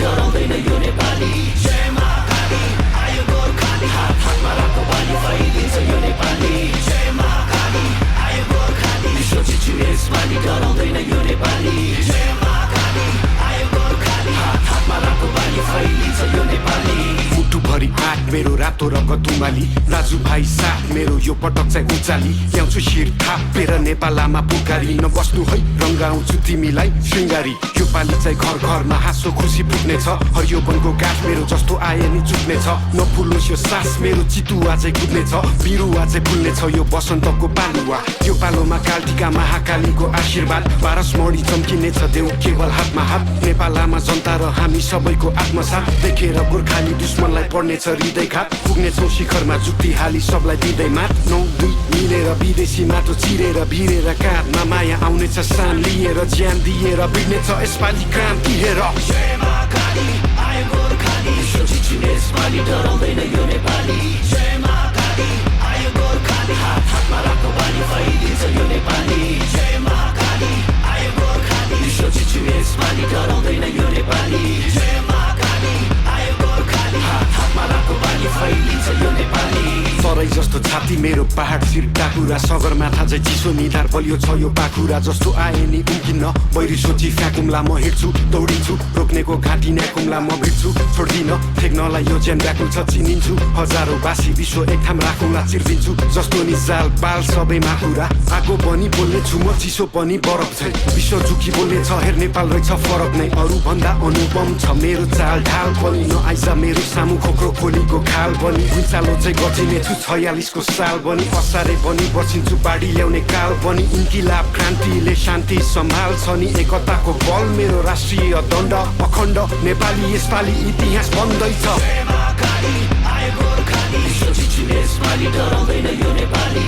डराउँदैन यो नेपाली जय मा काली आयो गोर्खाली हात हातमा राखो बानी फैलिन्छ यो नेपाली जय मा काली आयो गोर्खाली विश्व जित्छु यसपालि डराउँदैन यो नेपाली जय मा काली आयो गोर्खाली हात हातमा राखो बानी फैलिन्छ यो नेपाली मुटुभरि आँट मेरो रातो रगत उमाली दाजुभाइ साथ मेरो यो पटक चाहिँ उचाली ल्याउँछु शिर थापेर नेपालमा पुकारी नबस्नु है रङ्गाउँछु तिमीलाई श्रृङ्गारी यो पालि चाहिँ घर घरमा हाँसो खुसी पुग्नेछ हरियो वनको गाछ मेरो जस्तो आए नि चुक्नेछ नफुलोस् यो सास मेरो चितुवा चाहिँ कुद्नेछ बिरुवा चाहिँ फुल्नेछ यो बसन्तको पालुवा यो पालोमा कालटिका महाकालीको आशीर्वाद पारसमणि चम्किनेछ देऊ केवल हातमा हात नेपालमा जनता र हामी सबैको आत्मसाथ देखेर गोर्खाली दुश्मनलाई पर्नेछ हृदयघात पुग्नेछौँ शिखरमा जुक्ति हाली सबलाई दिँदै मात 9-2 मिलेर विदेशी माटो चिरेर भिरेर काँधमा माया आउनेछ सान लिएर ज्यान दिएर बिग्नेछ यसपालि क्रान्ति हेर जय मा काली आयो गोर्खाली विश्व जित्छु यसपालि डराउँदैन यो नेपाली जय मा काली आयो गोर्खाली हात हातमा राखो बानी फैलिन्छ यो नेपाली जय मा काली आयो गोर्खाली विश्व जित्छु यसपालि डराउँदैन यो नेपाली जय मा काली आयो गोर्खाली हात हातमा राखो बानी फैलिन्छ यो नेपाली तराई जस्तो छाती मेरो पहाड शिर टाकुरा सगरमाथा चाहिँ चिसो निधार बलियो छ यो पाखुरा जस्तो आए नि उम्किन्न बैरी सोची फ्याकुम्ला म हिँड्छु दौडिन्छु रोक्नेको घाँटी न्याकुम्ला म भिड्छु छोड्दिन ठेक्नलाई यो ज्यान व्याकुल छ चिनिन्छु हजारौँ बासी विश्व एक ठाम राखुम्ला चिर्दिन्छु जस्तो नि जाल बाल सबैमा कुरा आगो पनि बोल्ने छु म चिसो पनि बरफ छैन विश्व झुकी बोल्ने छ हेर नेपाल रहेछ फरक नै अरू भन्दा अनुपम छ मेरो चाल ढाल पनि नआइज मेरो सामु खोक्रो खोलीको खाल पनि भुइँचालो चाहिँ गर्जिने छु 46 को साल बनी असारे बनी बसिन्छु बाढी ल्याउने काल बनी इन्किलाब क्रान्तिले शान्ति सम्हाल्छ नि एकताको बल मेरो राष्ट्रिय दण्ड अखण्ड नेपाली यसपालि इतिहास बन्दैछ जय मा काली आयो गोर्खाली विश्व जित्छु यसपालि डराउँदैन यो नेपाली